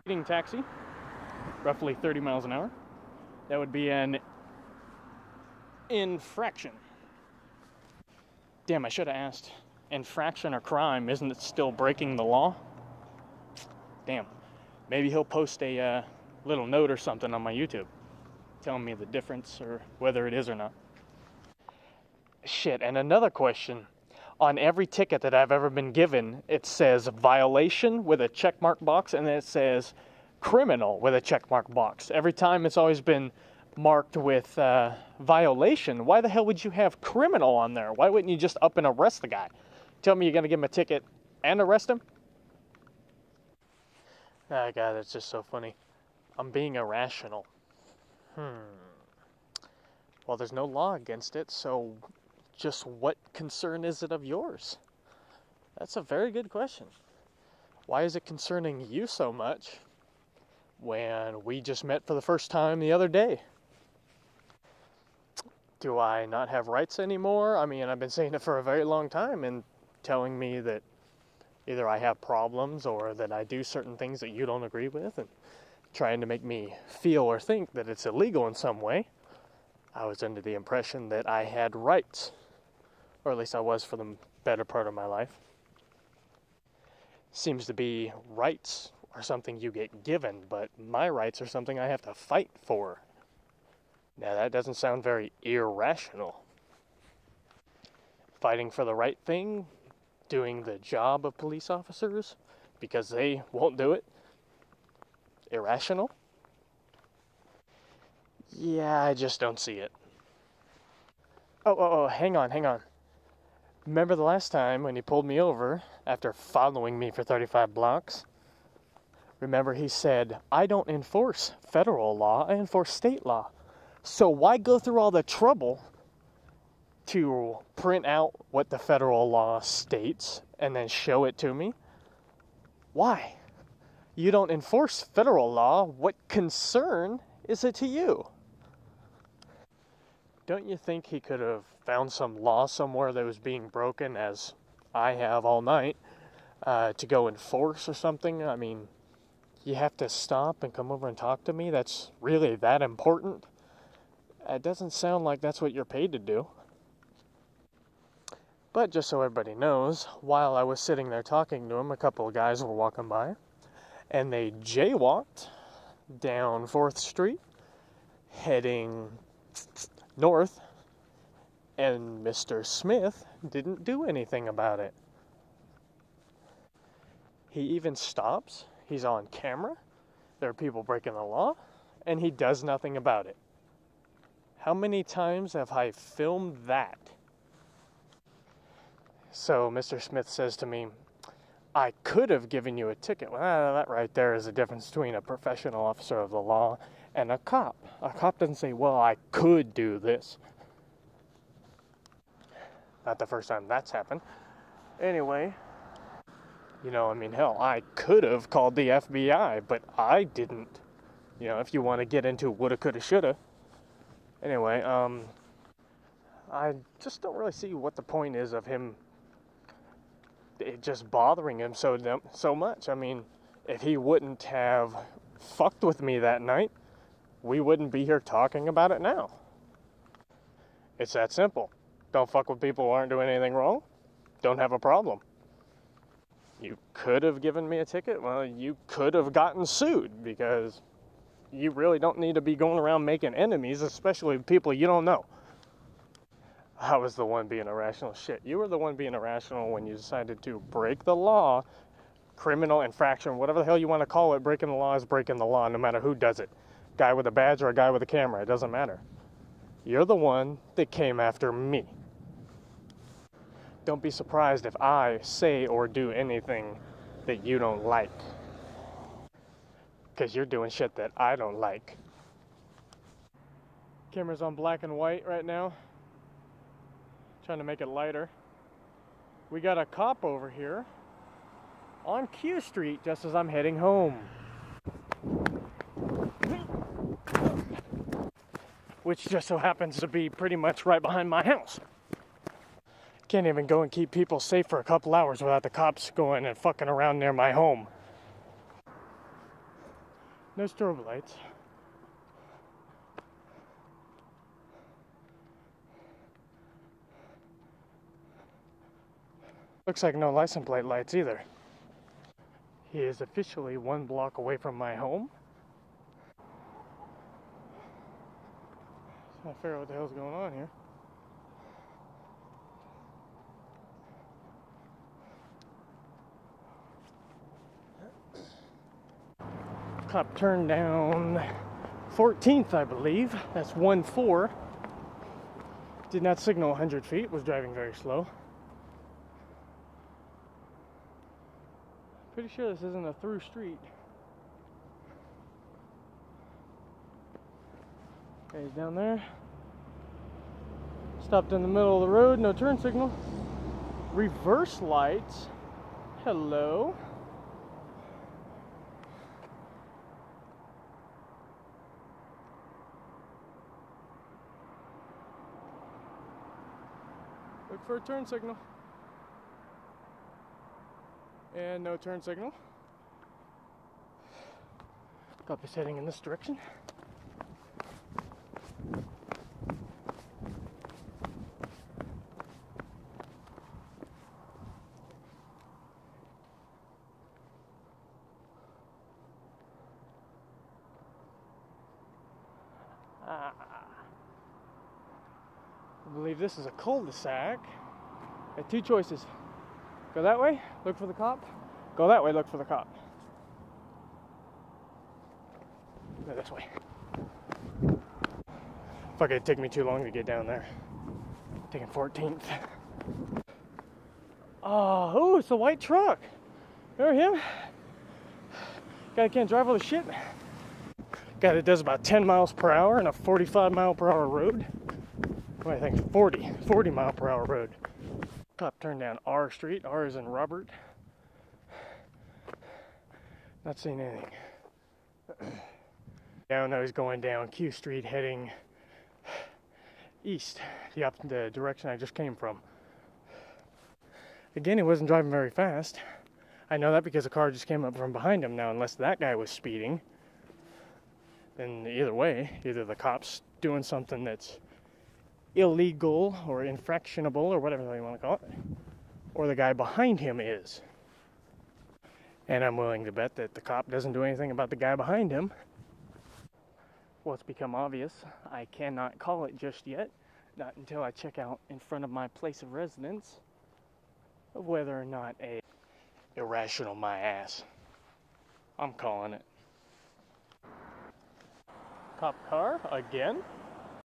Speeding taxi, roughly 30 miles an hour. That would be an infraction. Damn, I should have asked. Infraction or crime, isn't it still breaking the law? Damn. Maybe he'll post a little note or something on my YouTube telling me the difference or whether it is or not. Shit, and another question. On every ticket that I've ever been given, it says violation with a checkmark box, and then it says criminal with a checkmark box. Every time it's always been marked with violation. Why the hell would you have criminal on there? Why wouldn't you just up and arrest the guy? Tell me you're going to give him a ticket and arrest him? Ah, God, that's just so funny. I'm being irrational. Well, there's no law against it, so just what concern is it of yours? That's a very good question. Why is it concerning you so much when we just met for the first time the other day? Do I not have rights anymore? I mean, I've been saying it for a very long time and telling me that either I have problems or that I do certain things that you don't agree with and trying to make me feel or think that it's illegal in some way. I was under the impression that I had rights, or at least I was for the better part of my life. Seems to be rights are something you get given, but my rights are something I have to fight for. Now that doesn't sound very irrational. Fighting for the right thing, doing the job of police officers because they won't do it. Irrational? Yeah, I just don't see it. Oh, hang on. Remember the last time when he pulled me over after following me for 35 blocks? Remember he said, I don't enforce federal law, I enforce state law. So why go through all the trouble to print out what the federal law states and then show it to me? Why? You don't enforce federal law. What concern is it to you? Don't you think he could have found some law somewhere that was being broken, as I have all night, to go enforce or something? I mean, you have to stop and come over and talk to me? That's really that important? It doesn't sound like that's what you're paid to do. But just so everybody knows, while I was sitting there talking to him, a couple of guys were walking by, and they jaywalked down 4th Street, heading north, and Mr. Smith didn't do anything about it. He even stops, he's on camera, there are people breaking the law, and he does nothing about it. How many times have I filmed that? So Mr. Smith says to me, I could have given you a ticket. Well, that right there is the difference between a professional officer of the law and a cop. A cop doesn't say, well, I could do this. Not the first time that's happened. Anyway, I mean, hell, I could have called the FBI, but I didn't. If you want to get into woulda, coulda, shoulda. Anyway, I just don't really see what the point is of him it just bothering him so much. I mean, if he wouldn't have fucked with me that night, we wouldn't be here talking about it now. It's that simple. Don't fuck with people who aren't doing anything wrong. Don't have a problem. You could have given me a ticket. Well, you could have gotten sued because you really don't need to be going around making enemies, especially people you don't know. I was the one being irrational. Shit, you were the one being irrational when you decided to break the law, criminal infraction, whatever the hell you want to call it. Breaking the law is breaking the law, no matter who does it. Guy with a badge or a guy with a camera, it doesn't matter. You're the one that came after me. Don't be surprised if I say or do anything that you don't like. Because you're doing shit that I don't like. Camera's on black and white right now. Trying to make it lighter. We got a cop over here on Q Street just as I'm heading home. Which just so happens to be pretty much right behind my house. Can't even go and keep people safe for a couple hours without the cops going and fucking around near my home. No strobe lights. Looks like no license plate lights either. He is officially 1 block away from my home. So I figure out what the hell's going on here. Cop turned down 14th, I believe. That's 1-4. Did not signal 100 feet, was driving very slow. Pretty sure this isn't a through street. Okay, he's down there. Stopped in the middle of the road, no turn signal. Reverse lights. Hello. Look for a turn signal. And no turn signal. Cop is heading in this direction. I believe this is a cul-de-sac. I had 2 choices. Go that way, look for the cop. Go that way, look for the cop. Go this way. Fuck, it'd take me too long to get down there. Taking 14th. Oh, it's a white truck. Remember him? Guy can't drive all the shit. Guy that does about 10 miles per hour in a 45 mile per hour road. Well, I think 40 mile per hour road. Cop turned down R Street. R is in Robert. Not seeing anything. Now he's going down Q Street heading east, the direction I just came from. Again, he wasn't driving very fast. I know that because a car just came up from behind him. Now, unless that guy was speeding, then either way, either the cop's doing something that's illegal or infractionable or whatever you want to call it, or the guy behind him is. And I'm willing to bet that the cop doesn't do anything about the guy behind him. Well, it's become obvious. I cannot call it just yet, not until I check out in front of my place of residence of whether or not a irrational my ass. I'm calling it. Cop car again.